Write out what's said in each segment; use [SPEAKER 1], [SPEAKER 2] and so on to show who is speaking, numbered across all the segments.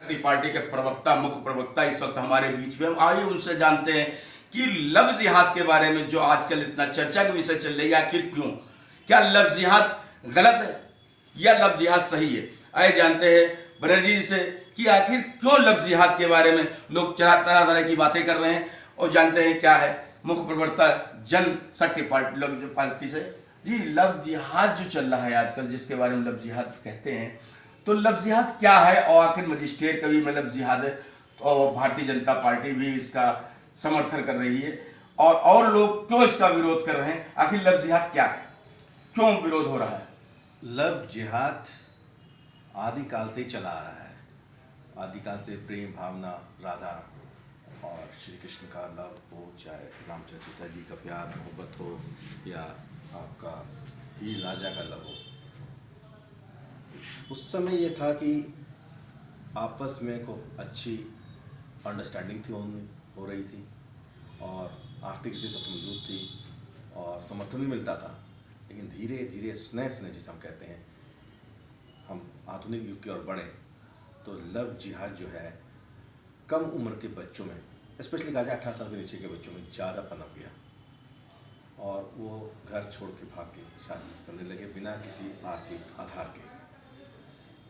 [SPEAKER 1] Party के प्रवक्ता, मुख्य प्रवक्ता इस वक्त हमारे बीच में, आइए उनसे जानते हैं कि लव जिहाद के बारे में जो आजकल इतना चर्चा का विषय चल रही है, आखिर क्यों, क्या लव जिहाद गलत है या लव जिहाद सही है। आइए जानते हैं बनर्जी जी से कि आखिर क्यों लव जिहाद के बारे में लोग तरह तरह की बातें कर रहे हैं, और जानते हैं क्या है मुख्य प्रवक्ता जनशक्ति पार्टी से। जी, लव जिहाद जो चल रहा है आजकल, जिसके बारे में लव जिहाद कहते हैं, तो लव जिहाद क्या है, और आखिर मजिस्ट्रेट का भी मतलब जिहाद है, और भारतीय जनता पार्टी भी इसका समर्थन कर रही है, और लोग क्यों इसका विरोध कर रहे हैं। आखिर लव जिहाद क्या है, क्यों विरोध हो रहा है।
[SPEAKER 2] लव जिहाद आदिकाल से ही चला आ रहा है। आदिकाल से प्रेम भावना, राधा और श्री कृष्ण का लव हो, चाहे रामचंद्र सीता जी का प्यार मोहब्बत हो, या आपका हीर राजा का लव हो। उस समय ये था कि आपस में को अच्छी अंडरस्टैंडिंग थी, हो रही थी, और आर्थिक स्थिति सब मौजूद थी और समर्थन भी मिलता था। लेकिन धीरे धीरे स्नेह जिसे हम कहते हैं, हम आधुनिक युग की ओर बढ़े तो लव जिहाद जो है कम उम्र के बच्चों में, स्पेशली कहा जाए 18 साल के नीचे के बच्चों में ज़्यादा पनप गया, और वो घर छोड़ के भाग के शादी करने लगे बिना किसी आर्थिक आधार के।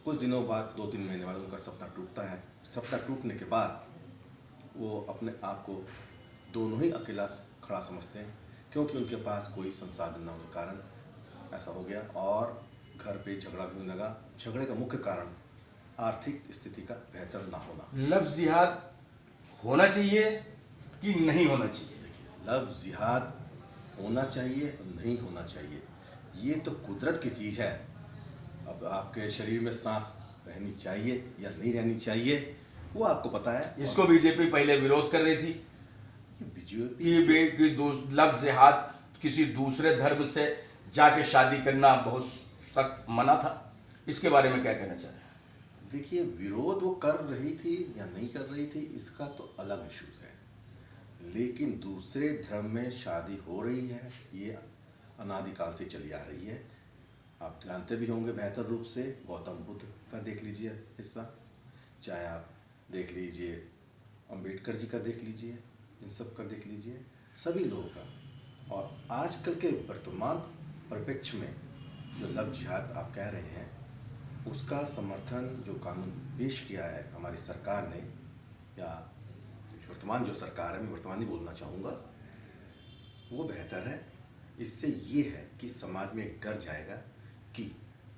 [SPEAKER 2] कुछ दिनों बाद, 2-3 महीने बाद उनका सपना टूटता है। सपना टूटने के बाद वो अपने आप को दोनों ही अकेला खड़ा समझते हैं, क्योंकि उनके पास कोई संसाधन न होने के कारण ऐसा हो गया, और घर पे झगड़ा भी होने लगा। झगड़े का मुख्य कारण आर्थिक स्थिति का बेहतर ना होना।
[SPEAKER 1] लव जिहाद होना चाहिए कि नहीं होना चाहिए।
[SPEAKER 2] देखिए, लव जिहाद होना चाहिए और नहीं होना चाहिए, ये तो कुदरत की चीज़ है। अब आपके शरीर में सांस रहनी चाहिए या नहीं रहनी चाहिए, वो आपको पता है।
[SPEAKER 1] इसको बीजेपी पहले विरोध कर रही थी कि लव जिहाद किसी दूसरे धर्म से जाके शादी करना बहुत सख्त मना था। इसके बारे में क्या कहना चाह रहे हैं।
[SPEAKER 2] देखिए, विरोध वो कर रही थी या नहीं कर रही थी, इसका तो अलग इश्यूज है, लेकिन दूसरे धर्म में शादी हो रही है, ये अनादिकाल से चली आ रही है। आप जानते भी होंगे बेहतर रूप से, गौतम बुद्ध का देख लीजिए हिस्सा, चाहे आप देख लीजिए अंबेडकर जी का देख लीजिए, इन सब का देख लीजिए, सभी लोगों का। और आजकल के वर्तमान परिप्रेक्ष्य में जो लव जिहाद आप कह रहे हैं, उसका समर्थन जो कानून पेश किया है हमारी सरकार ने, या वर्तमान जो सरकार है, मैं वर्तमान ही बोलना चाहूँगा, वो बेहतर है। इससे ये है कि समाज में एक डर जाएगा कि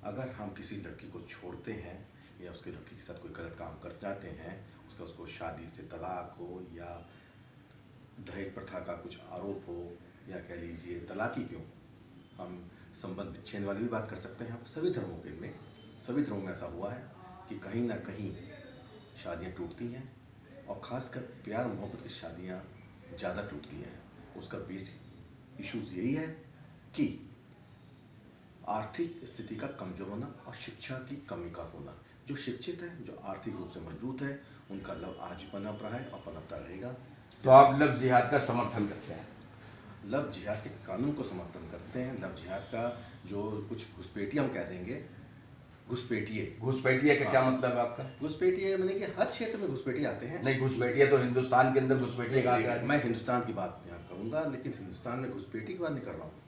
[SPEAKER 2] अगर हम किसी लड़की को छोड़ते हैं या उसके लड़की के साथ कोई गलत काम कर जाते हैं, उसको शादी से तलाक हो, या दहेज प्रथा का कुछ आरोप हो, या कह लीजिए तलाक ही क्यों, हम संबंध विच्छेद वाली भी बात कर सकते हैं। सभी धर्मों के में, सभी धर्मों में ऐसा हुआ है कि कहीं ना कहीं शादियाँ टूटती हैं, और ख़ासकर प्यार मोहब्बत की शादियाँ ज़्यादा टूटती हैं। उसका बेसिक इश्यूज़ यही है कि आर्थिक स्थिति का कमज़ोर होना और शिक्षा की कमी का होना। जो शिक्षित है, जो आर्थिक रूप से मजबूत है, उनका लव आज भी पनप रहा है और पनपता रहेगा।
[SPEAKER 1] तो आप लव जिहाद का समर्थन करते हैं।
[SPEAKER 2] लव जिहाद के कानून को समर्थन करते हैं। लव जिहाद का जो कुछ घुसपैठिए हम कह देंगे,
[SPEAKER 1] घुसपैठिए का क्या मतलब है आपका।
[SPEAKER 2] घुसपैठिए मैंने कि हर क्षेत्र में घुसपैठिए आते हैं।
[SPEAKER 1] नहीं, घुसपैठिए तो हिंदुस्तान के अंदर घुसपैठिए कहाँ से आए?
[SPEAKER 2] मैं हिंदुस्तान की बात यहाँ करूँगा, लेकिन हिंदुस्तान में घुसपैठिए की बात नहीं कर रहा हूँ।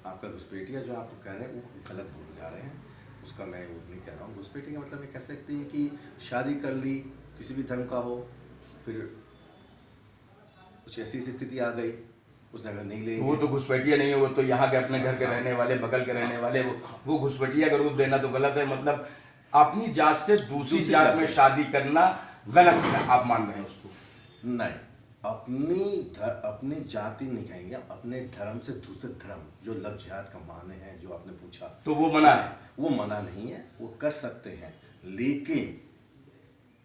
[SPEAKER 2] आपका घुसपैठिया जो आप कह रहे हैं वो गलत बोल जा रहे हैं, उसका मैं वो नहीं कह रहा हूँ। घुसपैठिए का मतलब ये कह सकते हैं कि शादी कर ली, किसी भी धर्म का हो, फिर कुछ ऐसी स्थिति आ गई, उसने अगर नहीं ले,
[SPEAKER 1] वो तो घुसपैठिया नहीं है, वो तो यहाँ के अपने घर के रहने वाले, बगल के रहने वाले, वो घुसपैठिया का रूप देना तो गलत है। मतलब अपनी जात से दूसरी जात में शादी करना गलत है, आप मान रहे हैं उसको।
[SPEAKER 2] नहीं, अपनी जाति नहीं कहेंगे, अपने धर्म से दूसरे धर्म, जो लव जिहाद का माने हैं, जो आपने पूछा,
[SPEAKER 1] तो वो मना है।
[SPEAKER 2] वो मना नहीं है, वो कर सकते हैं। लेकिन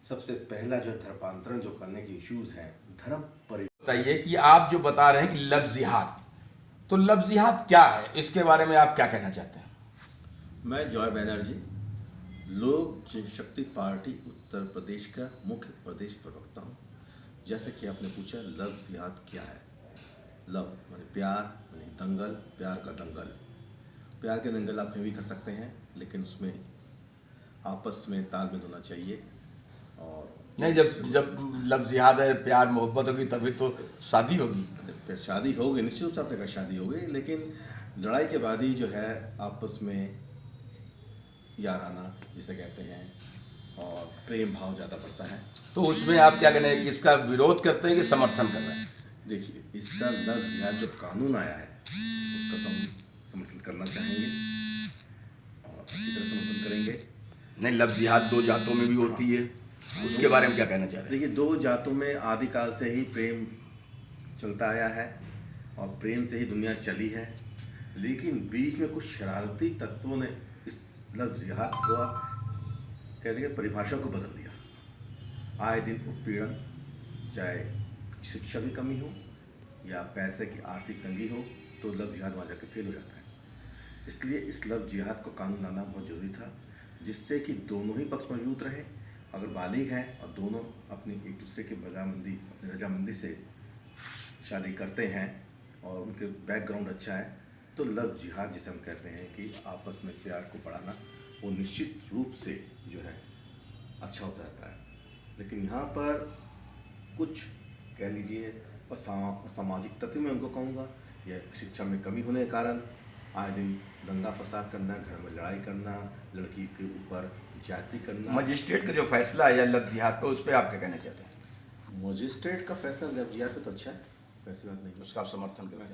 [SPEAKER 2] सबसे पहला जो धर्मांतरण जो करने की इश्यूज हैं, धर्म
[SPEAKER 1] बताइए कि आप जो बता रहे हैं कि लव जिहाद, तो लव जिहाद क्या है, इसके बारे में आप क्या कहना चाहते हैं।
[SPEAKER 2] मैं जॉय बैनर्जी, लोक जनशक्ति पार्टी उत्तर प्रदेश का मुख्य प्रदेश प्रवक्ता हूँ। जैसे कि आपने पूछा लव जिहाद क्या है। लव माने प्यार, माने दंगल, प्यार का दंगल। प्यार के दंगल आप कहीं भी कर सकते हैं, लेकिन उसमें आपस में तालमेल होना चाहिए, और
[SPEAKER 1] नहीं, जब जब लफ्ज़ जिहाद है, प्यार मोहब्बत होगी तभी तो शादी होगी।
[SPEAKER 2] फिर शादी होगी, निश्चित रूप से आप तक शादी होगी, लेकिन लड़ाई के बाद ही जो है आपस में याराना जिसे कहते हैं और प्रेम भाव ज़्यादा बढ़ता है।
[SPEAKER 1] तो उसमें आप क्या कहना है कि इसका विरोध करते हैं कि समर्थन कर रहे हैं?
[SPEAKER 2] देखिए, इसका लव जिहाद जो कानून आया है उसका तो हम समर्थन करना चाहेंगे और अच्छी तरह समर्थन करेंगे।
[SPEAKER 1] नहीं, लफ्ज़ जिहाद दो जातों में भी होती है, उसके बारे में क्या कहना चाह रहे हैं?
[SPEAKER 2] देखिए, दो जातों में आदिकाल से ही प्रेम चलता आया है और प्रेम से ही दुनिया चली है, लेकिन बीच में कुछ शरारती तत्वों ने इस लफ्ज़ जिहाद को कह लीजिए परिभाषा को बदल दिया। आए दिन उत्पीड़न, चाहे शिक्षा की कमी हो या पैसे की आर्थिक तंगी हो, तो लफ्ज़ जिहाद वहाँ जाकर फेल हो जाता है। इसलिए इस लफ्ज़ जिहाद को कानून लाना बहुत ज़रूरी था, जिससे कि दोनों ही पक्ष मजबूत रहे। अगर बालिग हैं और दोनों अपनी एक दूसरे की अपनी रजामंदी से शादी करते हैं और उनके बैकग्राउंड अच्छा है, तो लफ्ज़ जिहाद जिसे हम कहते हैं कि आपस में प्यार को बढ़ाना, वो निश्चित रूप से जो है अच्छा होता रहता है। लेकिन यहाँ पर कुछ कह लीजिए असामाजिक तत्व मैं उनको कहूँगा, या शिक्षा में कमी होने के कारण आए दिन दंगा फसाद करना, घर में लड़ाई करना, लड़की के ऊपर जाति करना।
[SPEAKER 1] मजिस्ट्रेट का जो फैसला है लफ्ज़ जिहाद पे, उस पर आप क्या कहना चाहते हैं?
[SPEAKER 2] मजिस्ट्रेट का फैसला लफ्ज़ जिहाद पे तो अच्छा है, वैसी बात नहीं है।
[SPEAKER 1] उसका आप समर्थन करें?